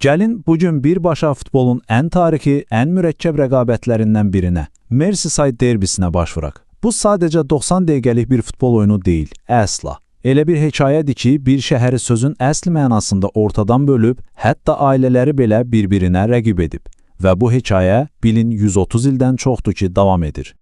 Gəlin bugün birbaşa futbolun ən tarixi, ən mürəkkəb rəqabətlərindən birinə, Merseyside derbisinə baş vuraq. Bu sadəcə 90 dəqiqəlik bir futbol oyunu deyil, əsla. Elə bir hekayədir ki, bir şəhəri sözün əsl mənasında ortadan bölüb, hətta ailələri belə bir-birinə rəqib edib. Və bu hekayə bilin 130 ildən çoxdur ki, davam edir.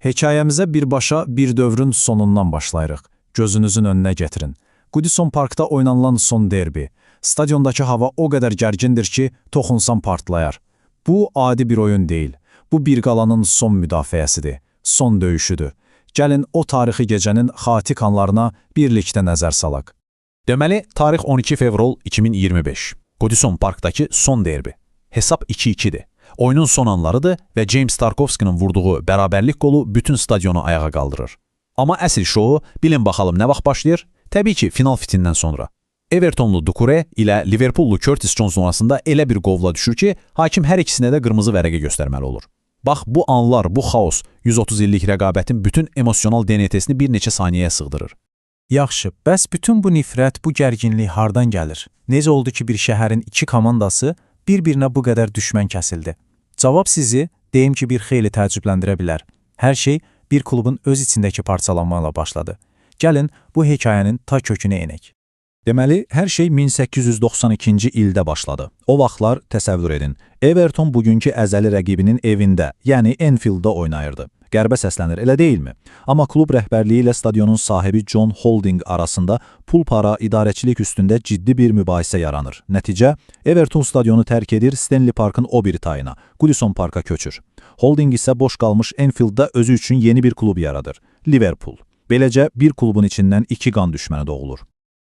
Hekayəmizə birbaşa bir dövrün sonundan başlayırıq. Gözünüzün önünə gətirin. Goodison Parkda oynanılan son derbi. Stadiondakı hava o qədər gərgindir ki, toxunsan partlayar. Bu adi bir oyun deyil. Bu bir qalanın son müdafiəsidir, son döyüşüdür. Gəlin o tarixi gecənin xatik anlarına birlikdə nəzər salaq. Deməli, tarix 12 fevral 2025. Goodison Parkdakı son derbi. Hesab 2-2'dir. Oyunun son anlarıdır və James Tarkovski'nin vurduğu bərabərlik qolu bütün stadionu ayağa qaldırır. Amma əsl şovu bilin baxalım nə vaxt başlayır? Təbii ki, final fitindən sonra. Evertonlu Doucouré ilə Liverpoollu Curtis Jones arasında elə bir qovla düşür ki, hakim hər ikisinə də qırmızı vərəqə göstərməli olur. Bax, bu anlar, bu xaos 130 illik rəqabətin bütün emosional DNT-sini bir neçə saniyəyə sığdırır. Yaxşı, bəs bütün bu nifrət, bu gərginlik hardan gəlir? Necə oldu ki, bir şəhərin iki komandası bir-birinə bu qədər düşmən kəsildi? Cavab sizi, deyim ki, bir xeyli təəccübləndirə bilər. Hər şey bir klubun öz içindəki parçalanmayla başladı. Gəlin, bu hekayənin ta kökünə enək. Deməli, hər şey 1892-ci ildə başladı. O vaxtlar təsəvvür edin, Everton bugünkü əzəli rəqibinin evində, yəni Enfield'da oynayırdı. Qərbə səslənir, elə deyilmi? Amma klub rəhbərliyi ilə stadionun sahibi John Holding arasında pul para idarəçilik üstündə ciddi bir mübahisə yaranır. Nəticə, Everton stadionu tərk edir, Stanley Parkın o bir tayına, Goodison Parka köçür. Holding isə boş qalmış Enfield'da özü üçün yeni bir klub yaradır, Liverpool. Beləcə, bir klubun içindən iki qan düşməni doğulur.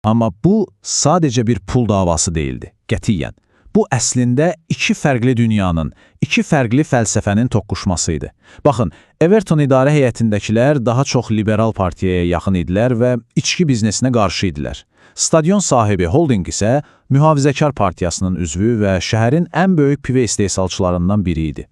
Amma bu sadəcə bir pul davası değildi, qətiyyən. Bu əslində iki fərqli dünyanın, iki fərqli fəlsəfənin toqquşmasıydı. Baxın, Everton idarə heyətindəkilər daha çox liberal partiyaya yaxın idilər və içki biznesinə qarşı idilər. Stadion sahibi Holding isə mühafizəkar partiyasının üzvü və şəhərin ən böyük pivə istehsalçılarından biri idi.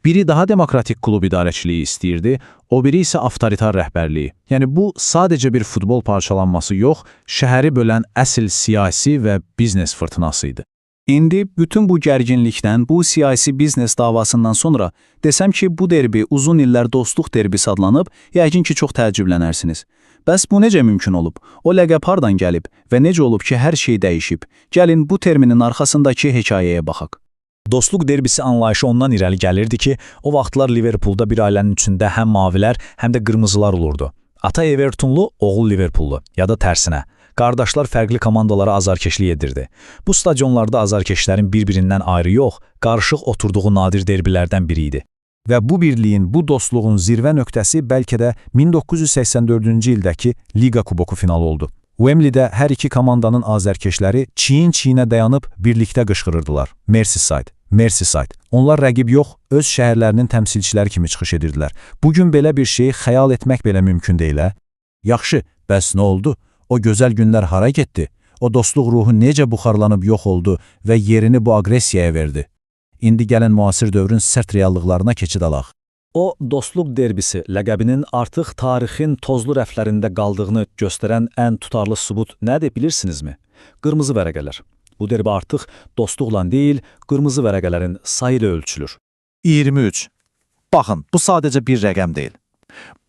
Biri daha demokratik klub idarəçiliyi istəyirdi, o biri isə avtoritar rəhbərliyi. Yəni bu sadəcə bir futbol parçalanması yox, şəhəri bölən əsl siyasi və biznes fırtınası idi. İndi bütün bu gərginlikdən, bu siyasi biznes davasından sonra desəm ki, bu derbi uzun illər dostluq derbisi adlanıb, yəqin ki, çox təəccüblənərsiniz. Bəs bu necə mümkün olub? O ləqəb hardan gəlib və necə olub ki, hər şey dəyişib? Gəlin bu terminin arxasındakı hekayəyə baxaq. Dostluq derbisi anlayışı ondan irəli gəlirdi ki, o vaxtlar Liverpoolda bir ailənin içində həm mavilər, həm də qırmızılar olurdu. Ata Evertonlu, oğul Liverpoollu ya da tərsinə. Qardaşlar fərqli komandalara azarkeşlik edirdi. Bu stadionlarda azarkeşlərin bir-birindən ayrı yox, qarışıq oturduğu nadir derbilərdən biri idi. Və bu birliyin, bu dostluğun zirvə nöqtəsi bəlkə də 1984-cü ildəki Liga Kuboku finalı oldu. Wembley'də hər iki komandanın azərkeşləri çiyin-çiyinə dayanıb birlikdə qışqırırdılar. Merseyside, Merseyside. Onlar rəqib yox, öz şəhərlərinin təmsilçiləri kimi çıxış edirdilər. Bugün belə bir şeyi xəyal etmək belə mümkün deyil, hə? Yaxşı, bəs nə oldu? O gözəl günlər hara getdi? O dostluq ruhu necə buxarlanıb yox oldu və yerini bu aqressiyaya verdi? İndi gələn müasir dövrün sərt reallıqlarına keçid alaq. O, dostluq derbisi ləqəbinin artıq tarixin tozlu rəflərində qaldığını göstərən ən tutarlı sübut nədir bilirsinizmi? Qırmızı vərəqələr. Bu derbi artıq dostluqla deyil, qırmızı vərəqələrin sayı ilə ölçülür. 23. Baxın, bu sadəcə bir rəqəm deyil.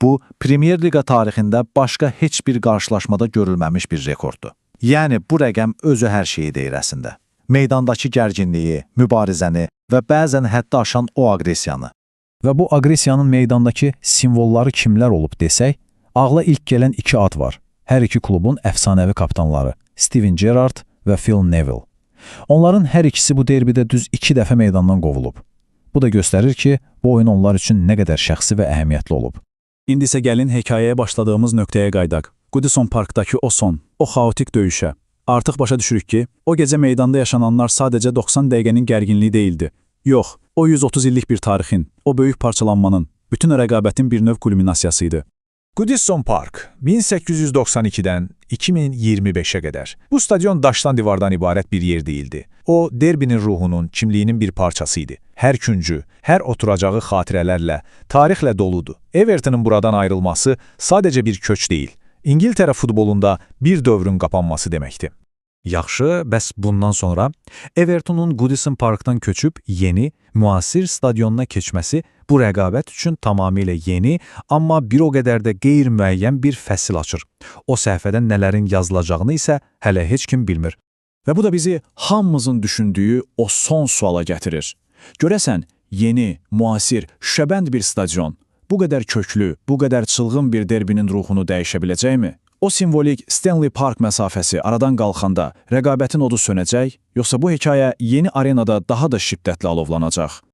Bu, Premier Liga tarixində başqa heç bir qarşılaşmada görülməmiş bir rekorddur. Yəni, bu rəqəm özü hər şeyi deyir əslində. Meydandakı gərginliyi, mübarizəni və bəzən həddi aşan o aqressiyanı. Və bu aqressiyanın meydandakı simvolları kimlər olub desək, ağla ilk gələn iki ad var. Hər iki klubun əfsanəvi kapitanları, Steven Gerrard və Phil Neville. Onların hər ikisi bu derbidə düz 2 dəfə meydandan qovulub. Bu da göstərir ki, bu oyun onlar üçün nə qədər şəxsi və əhəmiyyətli olub. İndi isə gəlin hekayəyə başladığımız nöqtəyə qaydaq. Goodison Parkdakı o son, o xaotik döyüşə. Artıq başa düşürük ki, o gecə meydanda yaşananlar sadəcə 90 dəqiqənin gərginliyi değildi. Yox, o 130 illik bir tarixin, o böyük parçalanmanın, bütün rəqabətin bir növ kulminasiyasıydı. Goodison Park 1892-dən 2025-ə qədər. Bu stadion daşdan divardan ibarət bir yer değildi. O, derbinin ruhunun, kimliyinin bir parçasıydı. Hər küncü, hər oturacağı xatirələrlə, tarixlə doludu. Everton'un buradan ayrılması sadəcə bir köç deyil, İngiltərə futbolunda bir dövrün qapanması deməkdir. Yaxşı, bəs bundan sonra Evertonun Goodison Parkdan köçüb yeni, müasir stadionuna keçməsi bu rəqabət üçün tamamilə yeni, amma bir o qədər də qeyri-müəyyən bir fəsil açır. O səhifədə nələrin yazılacağını isə hələ heç kim bilmir. Və bu da bizi hamımızın düşündüyü o son suala gətirir. Görəsən, yeni, müasir, şüşəbənd bir stadion bu qədər köklü, bu qədər çılğın bir derbinin ruhunu dəyişə biləcəkmi? O simvolik Stanley Park məsafəsi aradan qalxanda rəqabətin odu sönəcək, yoxsa bu hekayə yeni arenada daha da şiddətli alovlanacaq?